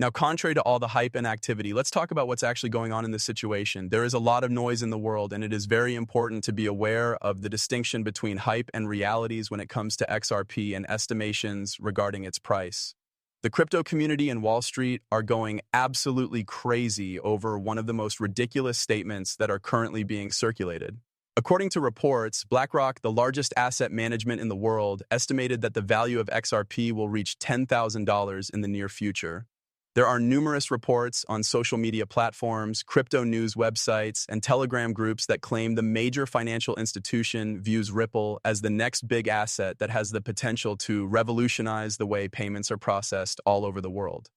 Now, contrary to all the hype and activity, let's talk about what's actually going on in this situation. There is a lot of noise in the world, and it is very important to be aware of the distinction between hype and realities when it comes to XRP and estimations regarding its price. The crypto community and Wall Street are going absolutely crazy over one of the most ridiculous statements that are currently being circulated. According to reports, Blackrock, the largest asset management in the world, estimated that the value of XRP will reach $10,000 in the near future. There are numerous reports on social media platforms, crypto news websites, and Telegram groups that claim the major financial institution views Ripple as the next big asset that has the potential to revolutionize the way payments are processed all over the world.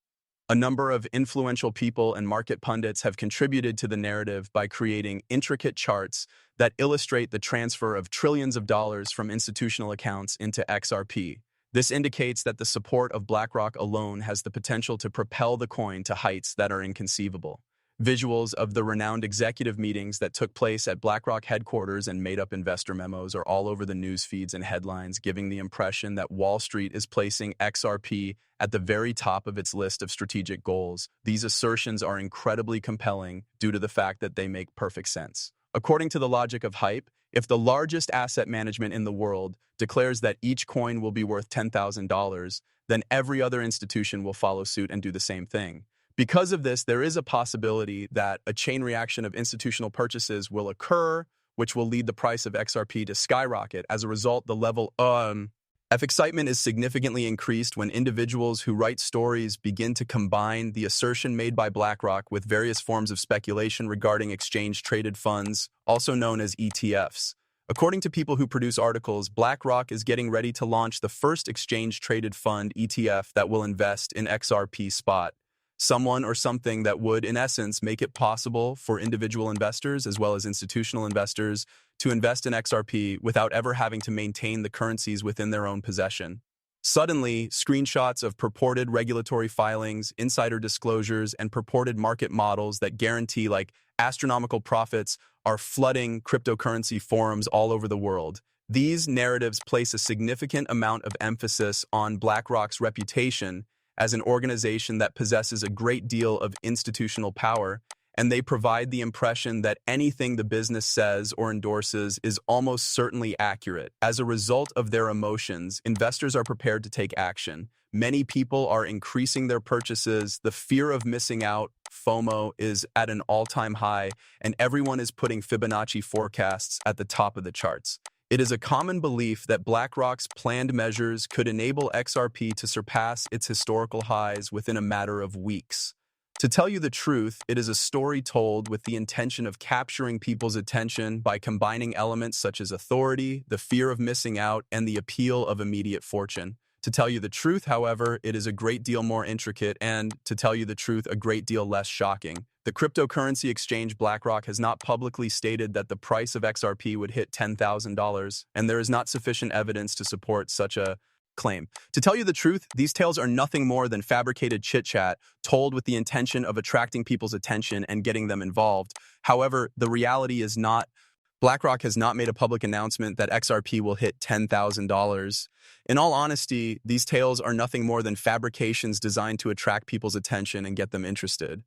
A number of influential people and market pundits have contributed to the narrative by creating intricate charts that illustrate the transfer of trillions of dollars from institutional accounts into XRP. This indicates that the support of Blackrock alone has the potential to propel the coin to heights that are inconceivable. Visuals of the renowned executive meetings that took place at Blackrock headquarters and made-up investor memos are all over the news feeds and headlines, giving the impression that Wall Street is placing XRP at the very top of its list of strategic goals. These assertions are incredibly compelling due to the fact that they make perfect sense. According to the logic of hype, if the largest asset management in the world declares that each coin will be worth $10,000, then every other institution will follow suit and do the same thing. Because of this, there is a possibility that a chain reaction of institutional purchases will occur, which will lead the price of XRP to skyrocket. As a result, the level of excitement is significantly increased when individuals who write stories begin to combine the assertion made by BlackRock with various forms of speculation regarding exchange-traded funds, also known as ETFs. According to people who produce articles, BlackRock is getting ready to launch the first exchange-traded fund ETF that will invest in XRP spot. Someone or something that would, in essence, make it possible for individual investors as well as institutional investors to invest in XRP without ever having to maintain the currencies within their own possession. Suddenly, screenshots of purported regulatory filings, insider disclosures, and purported market models that guarantee astronomical profits are flooding cryptocurrency forums all over the world. These narratives place a significant amount of emphasis on BlackRock's reputation as an organization that possesses a great deal of institutional power, and they provide the impression that anything the business says or endorses is almost certainly accurate. As a result of their emotions, investors are prepared to take action. Many people are increasing their purchases. The fear of missing out, FOMO, is at an all-time high, and everyone is putting Fibonacci forecasts at the top of the charts. It is a common belief that BlackRock's planned measures could enable XRP to surpass its historical highs within a matter of weeks. To tell you the truth, it is a story told with the intention of capturing people's attention by combining elements such as authority, the fear of missing out, and the appeal of immediate fortune. To tell you the truth, however, it is a great deal more intricate and, to tell you the truth, a great deal less shocking. The cryptocurrency exchange BlackRock has not publicly stated that the price of XRP would hit $10,000, and there is not sufficient evidence to support such a claim. To tell you the truth, these tales are nothing more than fabricated chit-chat told with the intention of attracting people's attention and getting them involved. However, the reality is not. BlackRock has not made a public announcement that XRP will hit $10,000. In all honesty, these tales are nothing more than fabrications designed to attract people's attention and get them interested.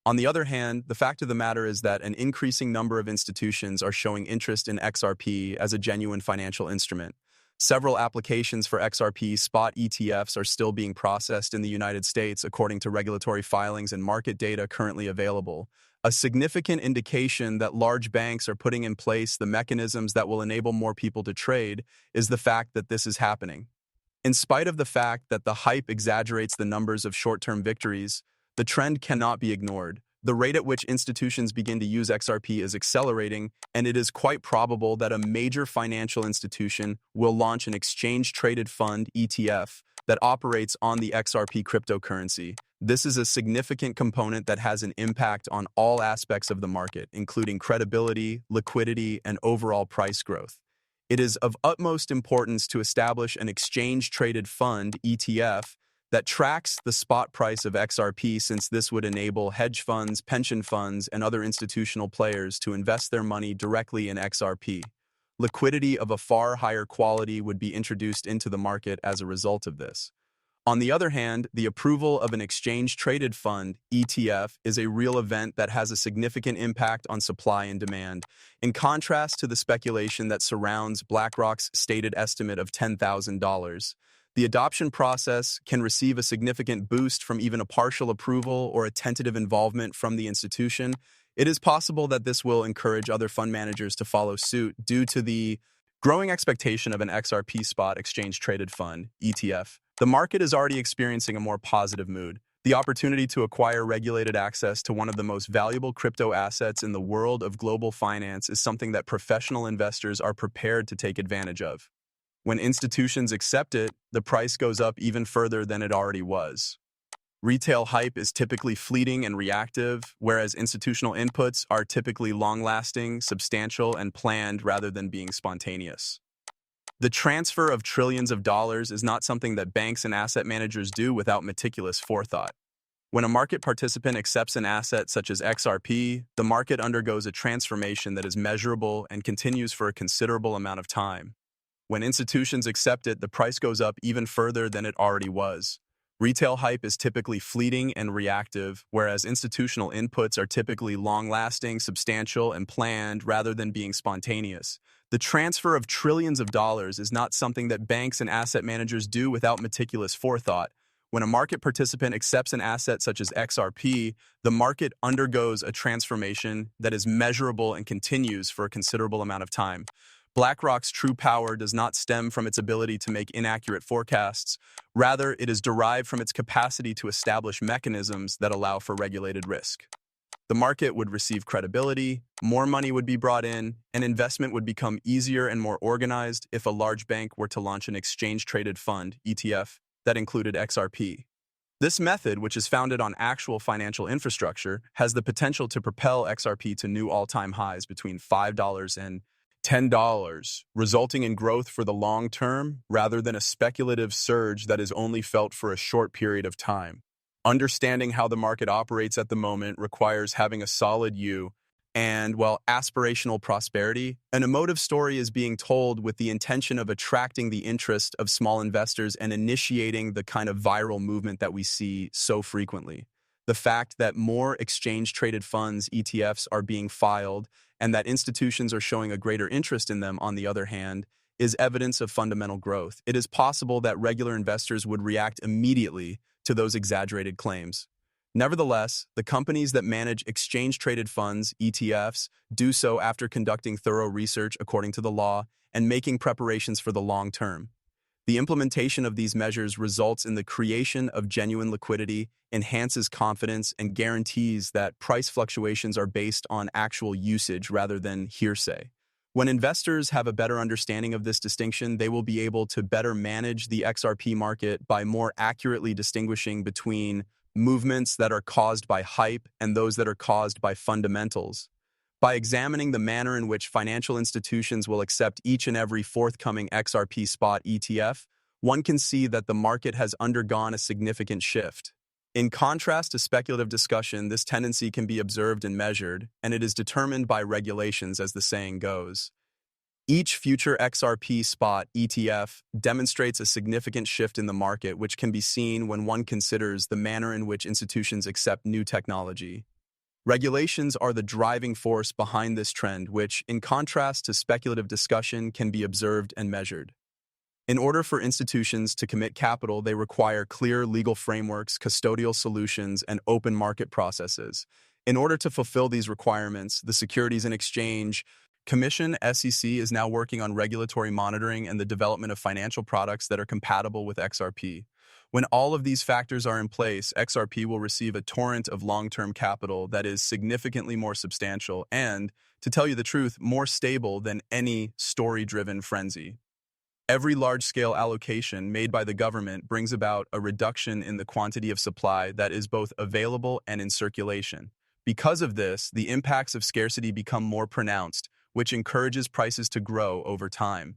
On the other hand, the fact of the matter is that an increasing number of institutions are showing interest in XRP as a genuine financial instrument. Several applications for XRP spot ETFs are still being processed in the United States according to regulatory filings and market data currently available. A significant indication that large banks are putting in place the mechanisms that will enable more people to trade is the fact that this is happening. In spite of the fact that the hype exaggerates the numbers of short-term victories, the trend cannot be ignored. The rate at which institutions begin to use XRP is accelerating, and it is quite probable that a major financial institution will launch an exchange-traded fund ETF that operates on the XRP cryptocurrency. This is a significant component that has an impact on all aspects of the market, including credibility, liquidity, and overall price growth. It is of utmost importance to establish an exchange-traded fund ETF that tracks the spot price of XRP, since this would enable hedge funds, pension funds, and other institutional players to invest their money directly in XRP. Liquidity of a far higher quality would be introduced into the market as a result of this. On the other hand, the approval of an exchange-traded fund, ETF, is a real event that has a significant impact on supply and demand, in contrast to the speculation that surrounds BlackRock's stated estimate of $10,000. The adoption process can receive a significant boost from even a partial approval or a tentative involvement from the institution. It is possible that this will encourage other fund managers to follow suit due to the growing expectation of an XRP spot exchange-traded fund, ETF. The market is already experiencing a more positive mood. The opportunity to acquire regulated access to one of the most valuable crypto assets in the world of global finance is something that professional investors are prepared to take advantage of. When institutions accept it, the price goes up even further than it already was. Retail hype is typically fleeting and reactive, whereas institutional inputs are typically long-lasting, substantial, and planned rather than being spontaneous. The transfer of trillions of dollars is not something that banks and asset managers do without meticulous forethought. When a market participant accepts an asset such as XRP, the market undergoes a transformation that is measurable and continues for a considerable amount of time. When institutions accept it, the price goes up even further than it already was. Retail hype is typically fleeting and reactive, whereas institutional inputs are typically long-lasting, substantial, and planned rather than being spontaneous. The transfer of trillions of dollars is not something that banks and asset managers do without meticulous forethought. When a market participant accepts an asset such as XRP, the market undergoes a transformation that is measurable and continues for a considerable amount of time. BlackRock's true power does not stem from its ability to make inaccurate forecasts. Rather, it is derived from its capacity to establish mechanisms that allow for regulated risk. The market would receive credibility, more money would be brought in, and investment would become easier and more organized if a large bank were to launch an exchange-traded fund, ETF, that included XRP. This method, which is founded on actual financial infrastructure, has the potential to propel XRP to new all-time highs between $5 and $10, resulting in growth for the long term rather than a speculative surge that is only felt for a short period of time. Understanding how the market operates at the moment requires having a solid and, while aspirational prosperity, an emotive story is being told with the intention of attracting the interest of small investors and initiating the kind of viral movement that we see so frequently. The fact that more exchange-traded funds, ETFs, are being filed and that institutions are showing a greater interest in them, on the other hand, is evidence of fundamental growth. It is possible that regular investors would react immediately to those exaggerated claims. Nevertheless, the companies that manage exchange-traded funds, ETFs, do so after conducting thorough research according to the law and making preparations for the long term. The implementation of these measures results in the creation of genuine liquidity, enhances confidence, and guarantees that price fluctuations are based on actual usage rather than hearsay. When investors have a better understanding of this distinction, they will be able to better manage the XRP market by more accurately distinguishing between movements that are caused by hype and those that are caused by fundamentals. By examining the manner in which financial institutions will accept each and every forthcoming XRP spot ETF, one can see that the market has undergone a significant shift. In contrast to speculative discussion, this tendency can be observed and measured, and it is determined by regulations, as the saying goes. Each future XRP spot ETF demonstrates a significant shift in the market, which can be seen when one considers the manner in which institutions accept new technology. Regulations are the driving force behind this trend, which, in contrast to speculative discussion, can be observed and measured. In order for institutions to commit capital, they require clear legal frameworks, custodial solutions, and open market processes. In order to fulfill these requirements, the Securities and Exchange Commission, SEC, is now working on regulatory monitoring and the development of financial products that are compatible with XRP. When all of these factors are in place, XRP will receive a torrent of long-term capital that is significantly more substantial and, to tell you the truth, more stable than any story-driven frenzy. Every large-scale allocation made by the government brings about a reduction in the quantity of supply that is both available and in circulation. Because of this, the impacts of scarcity become more pronounced, which encourages prices to grow over time.